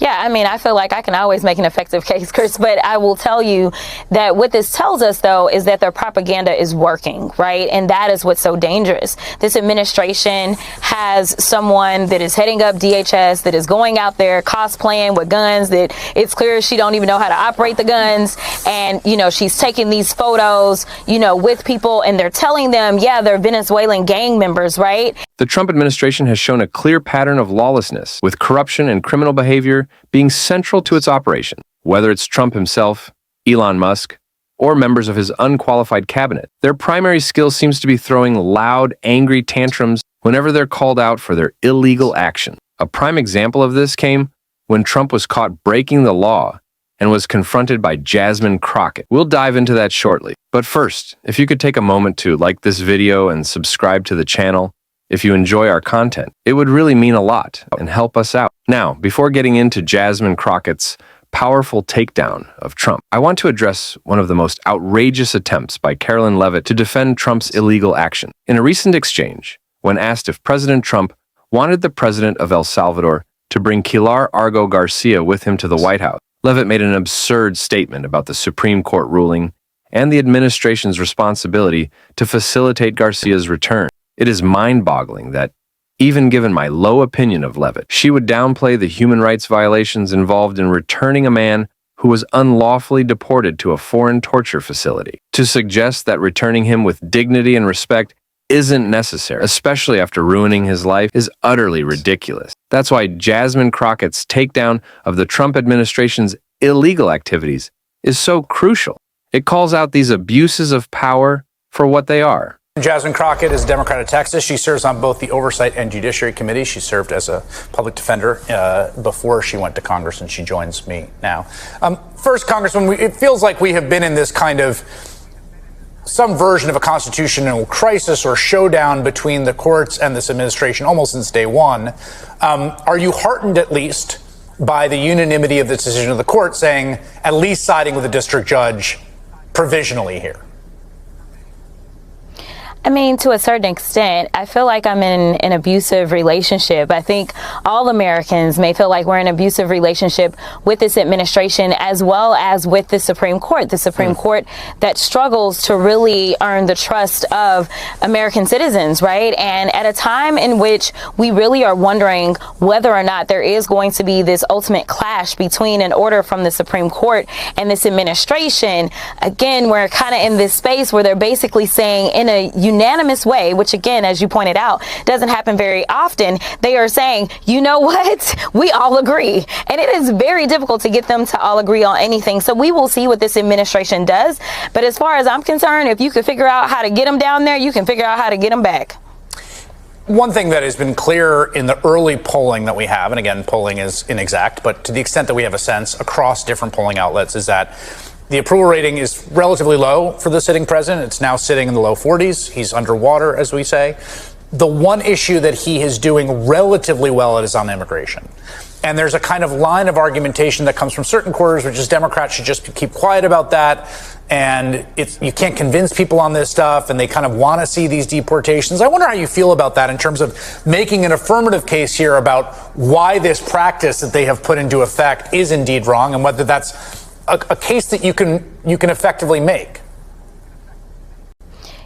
Yeah, I mean, I feel like I can always make an effective case, Chris, but I will tell you that what this tells us, though, is that their propaganda is working, right? And that is what's so dangerous. This administration has someone that is heading up DHS that is going out there cosplaying with guns that it's clear she don't even know how to operate the guns. And, you know, she's taking these photos, you know, with people and they're telling them, yeah, they're Venezuelan gang members, right? The Trump administration has shown a clear pattern of lawlessness, with corruption and criminal behavior being central to its operation. Whether it's Trump himself, Elon Musk, or members of his unqualified cabinet, their primary skill seems to be throwing loud, angry tantrums whenever they're called out for their illegal action. A prime example of this came when Trump was caught breaking the law and was confronted by Jasmine Crockett. We'll dive into that shortly. But first, if you could take a moment to like this video and subscribe to the channel, if you enjoy our content, it would really mean a lot and help us out. Now, before getting into Jasmine Crockett's powerful takedown of Trump, I want to address one of the most outrageous attempts by Carolyn Leavitt to defend Trump's illegal action. In a recent exchange, when asked if President Trump wanted the president of El Salvador to bring Pilar Argo Garcia with him to the White House, Leavitt made an absurd statement about the Supreme Court ruling and the administration's responsibility to facilitate Garcia's return. It is mind-boggling that, even given my low opinion of Leavitt, she would downplay the human rights violations involved in returning a man who was unlawfully deported to a foreign torture facility. To suggest that returning him with dignity and respect isn't necessary, especially after ruining his life, is utterly ridiculous. That's why Jasmine Crockett's takedown of the Trump administration's illegal activities is so crucial. It calls out these abuses of power for what they are. Jasmine Crockett is a Democrat of Texas. She serves on both the Oversight and Judiciary Committee. She served as a public defender before she went to Congress, and she joins me now. First, Congressman, it feels like we have been in this kind of some version of a constitutional crisis or showdown between the courts and this administration almost since day one. Are you heartened, at least, by the unanimity of the decision of the court saying at least siding with the district judge provisionally here? I mean, to a certain extent, I feel like I'm in an abusive relationship. I think all Americans may feel like we're in an abusive relationship with this administration as well as with the Supreme Court that struggles to really earn the trust of American citizens, right? And at a time in which we really are wondering whether or not there is going to be this ultimate clash between an order from the Supreme Court and this administration, again, we're kind of in this space where they're basically saying in a unanimous way, which again, as you pointed out, doesn't happen very often, they are saying, you know what, we all agree. And it is very difficult to get them to all agree on anything. So we will see what this administration does. But as far as I'm concerned, if you can figure out how to get them down there, you can figure out how to get them back. One thing that has been clear in the early polling that we have, and again, polling is inexact, but to the extent that we have a sense across different polling outlets, is that the approval rating is relatively low for the sitting president. It's now sitting in the low 40s. He's underwater, as we say. The one issue that he is doing relatively well at is on immigration. And there's a kind of line of argumentation that comes from certain quarters, which is Democrats should just keep quiet about that. And you can't convince people on this stuff, and they kind of want to see these deportations. I wonder how you feel about that in terms of making an affirmative case here about why this practice that they have put into effect is indeed wrong, and whether that's a case that you can effectively make.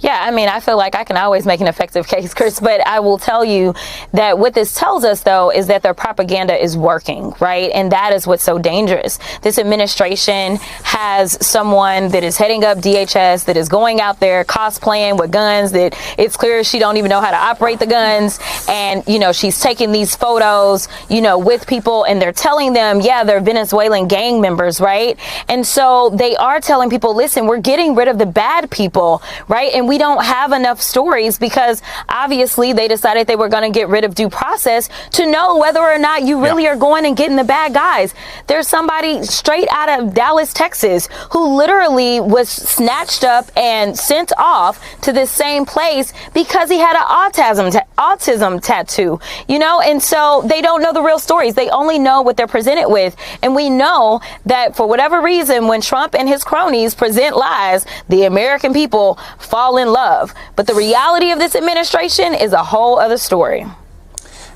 Yeah, I mean, I feel like I can always make an effective case, Chris, but I will tell you that what this tells us, though, is that their propaganda is working, right? And that is what's so dangerous. This administration has someone that is heading up DHS that is going out there cosplaying with guns that it's clear she don't even know how to operate the guns. And, you know, she's taking these photos, you know, with people and they're telling them, yeah, they're Venezuelan gang members, right? And so they are telling people, listen, we're getting rid of the bad people, right? And we don't have enough stories because obviously they decided they were going to get rid of due process to know whether or not you really are going and getting the bad guys. There's somebody straight out of Dallas, Texas, who literally was snatched up and sent off to this same place because he had an autism tattoo, you know, and so they don't know the real stories. They only know what they're presented with. And we know that for whatever reason, when Trump and his cronies present lies, the American people fall in love. But the reality of this administration is a whole other story.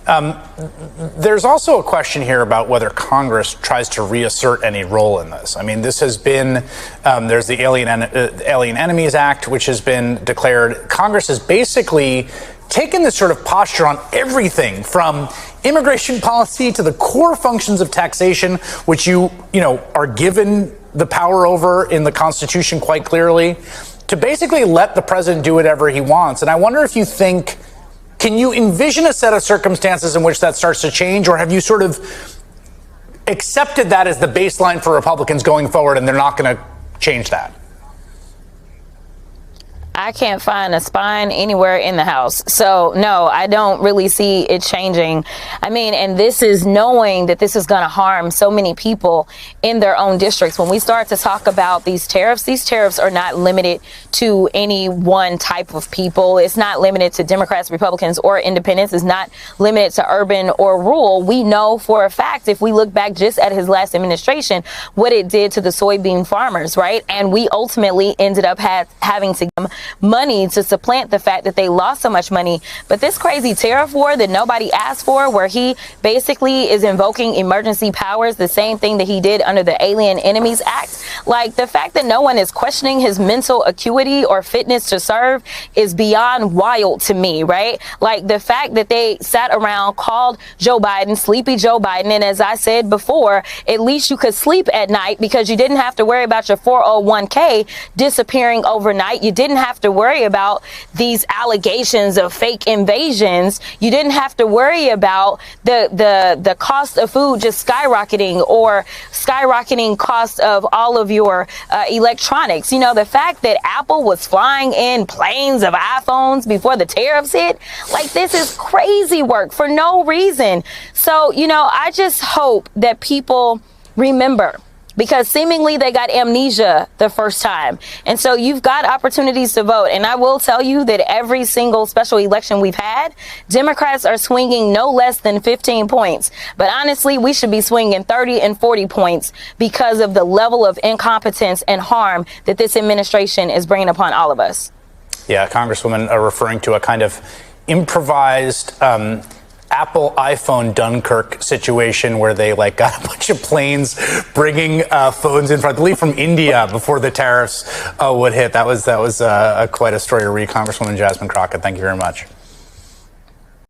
There's also a question here about whether Congress tries to reassert any role in this. I mean, this has been, there's the Alien Enemies Act, which has been declared. Congress has basically taken this sort of posture on everything from immigration policy to the core functions of taxation, which you are given the power over in the Constitution quite clearly, to basically let the president do whatever he wants. And I wonder if you think, can you envision a set of circumstances in which that starts to change, or have you sort of accepted that as the baseline for Republicans going forward and they're not going to change that? I can't find a spine anywhere in the House. So, no, I don't really see it changing. I mean, and this is knowing that this is going to harm so many people in their own districts. When we start to talk about these tariffs are not limited to any one type of people. It's not limited to Democrats, Republicans, or independents. It's not limited to urban or rural. We know for a fact, if we look back just at his last administration, what it did to the soybean farmers, right? And we ultimately ended up having to give them money to supplant the fact that they lost so much money. But this crazy tariff war that nobody asked for, where he basically is invoking emergency powers, the same thing that he did under the Alien Enemies Act, like the fact that no one is questioning his mental acuity or fitness to serve is beyond wild to me, right? Like the fact that they sat around, called Joe Biden Sleepy Joe Biden, and as I said before, at least you could sleep at night because you didn't have to worry about your 401k disappearing overnight. You didn't have to worry about these allegations of fake invasions. You didn't have to worry about the cost of food just skyrocketing, or skyrocketing cost of all of your electronics. You know, the fact that Apple was flying in planes of iPhones before the tariffs hit, like this is crazy work for no reason. So, you know, I just hope that people remember, because seemingly they got amnesia the first time. And so you've got opportunities to vote. And I will tell you that every single special election we've had, Democrats are swinging no less than 15 points. But honestly, we should be swinging 30 and 40 points because of the level of incompetence and harm that this administration is bringing upon all of us. Yeah, Congresswoman, referring to a kind of improvised Apple iPhone Dunkirk situation where they got a bunch of planes bringing phones in, I believe from India, before the tariffs would hit. That was quite a story to read. Congresswoman Jasmine Crockett, thank you very much.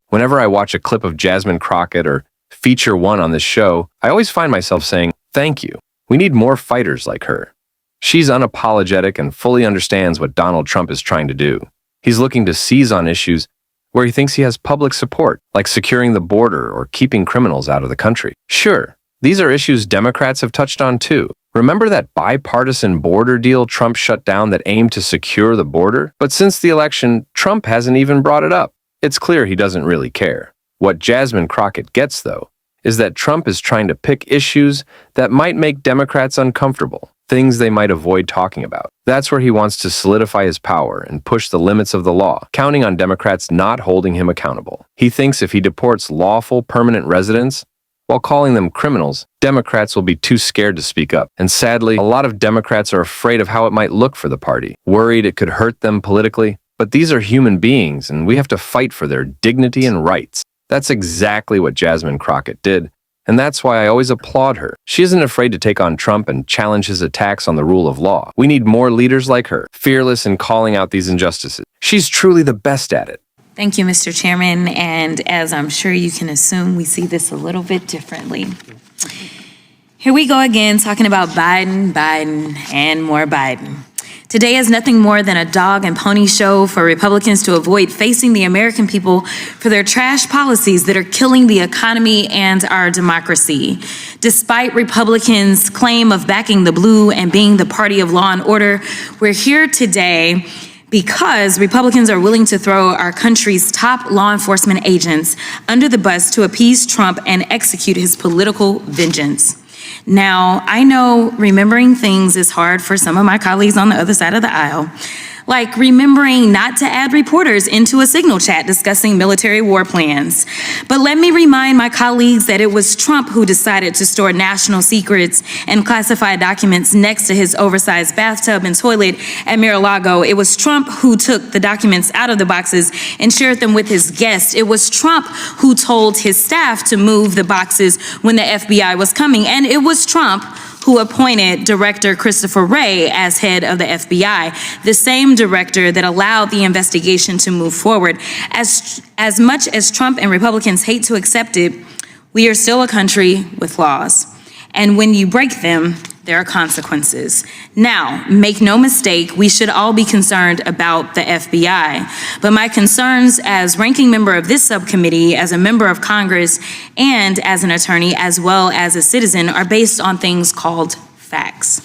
Whenever I watch a clip of Jasmine Crockett or feature one on this show, I always find myself saying, thank you. We need more fighters like her. She's unapologetic and fully understands what Donald Trump is trying to do. He's looking to seize on issues where he thinks he has public support, like securing the border or keeping criminals out of the country. Sure, these are issues Democrats have touched on too. Remember that bipartisan border deal Trump shut down that aimed to secure the border? But since the election, Trump hasn't even brought it up. It's clear he doesn't really care. What Jasmine Crockett gets, though, is that Trump is trying to pick issues that might make Democrats uncomfortable, things they might avoid talking about. That's where he wants to solidify his power and push the limits of the law, counting on Democrats not holding him accountable. He thinks if he deports lawful permanent residents while calling them criminals, Democrats will be too scared to speak up. And sadly, a lot of Democrats are afraid of how it might look for the party, worried it could hurt them politically. But these are human beings, and we have to fight for their dignity and rights. That's exactly what Jasmine Crockett did. And that's why I always applaud her. She isn't afraid to take on Trump and challenge his attacks on the rule of law. We need more leaders like her, fearless in calling out these injustices. She's truly the best at it. Thank you, Mr. Chairman. And as I'm sure you can assume, we see this a little bit differently. Here we go again, talking about Biden, and more Biden. Today is nothing more than a dog and pony show for Republicans to avoid facing the American people for their trash policies that are killing the economy and our democracy. Despite Republicans' claim of backing the blue and being the party of law and order, we're here today because Republicans are willing to throw our country's top law enforcement agents under the bus to appease Trump and execute his political vengeance. Now, I know remembering things is hard for some of my colleagues on the other side of the aisle, like remembering not to add reporters into a signal chat discussing military war plans. But let me remind my colleagues that it was Trump who decided to store national secrets and classified documents next to his oversized bathtub and toilet at Mar-a-Lago. It was Trump who took the documents out of the boxes and shared them with his guests. It was Trump who told his staff to move the boxes when the FBI was coming. And it was Trump who appointed Director Christopher Wray as head of the FBI, the same director that allowed the investigation to move forward. As much as Trump and Republicans hate to accept it, we are still a country with laws. And when you break them, there are consequences. Now, make no mistake, we should all be concerned about the FBI. But my concerns as ranking member of this subcommittee, as a member of Congress, and as an attorney, as well as a citizen, are based on things called facts.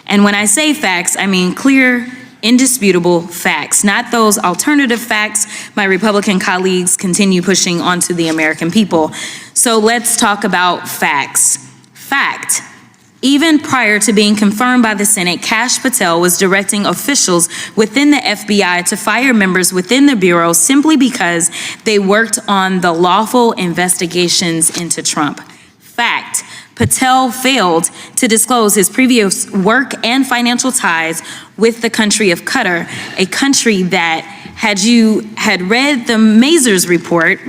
And when I say facts, I mean clear, indisputable facts, not those alternative facts my Republican colleagues continue pushing onto the American people. So let's talk about facts. Fact. Even prior to being confirmed by the Senate, Kash Patel was directing officials within the FBI to fire members within the Bureau simply because they worked on the lawful investigations into Trump. Fact. Patel failed to disclose his previous work and financial ties with the country of Qatar, a country that, had you had read the Mazars report,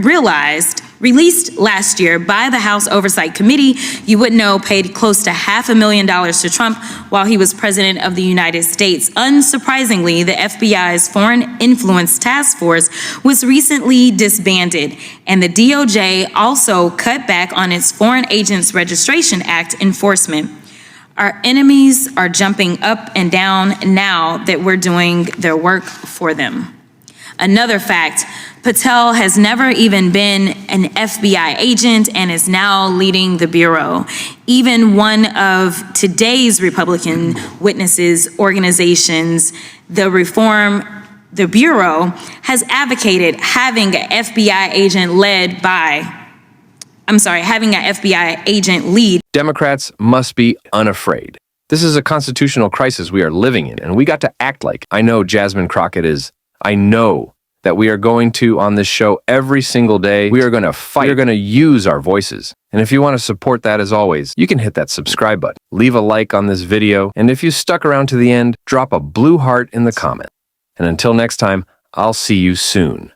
released last year by the House Oversight Committee, you would know paid close to $500,000 to Trump while he was president of the United States. Unsurprisingly, the FBI's Foreign Influence Task Force was recently disbanded, and the DOJ also cut back on its Foreign Agents Registration Act enforcement. Our enemies are jumping up and down now that we're doing their work for them. Another fact, Patel has never even been an FBI agent and is now leading the Bureau. Even one of today's Republican witnesses organizations, the Bureau, has advocated having an FBI agent lead. Democrats must be unafraid. This is a constitutional crisis we are living in, and we got to act like. I know Jasmine Crockett is. I know that we are going to, on this show every single day, we are going to fight. We are going to use our voices. And if you want to support that, as always, you can hit that subscribe button, leave a like on this video, and if you stuck around to the end, drop a blue heart in the comment. And until next time, I'll see you soon.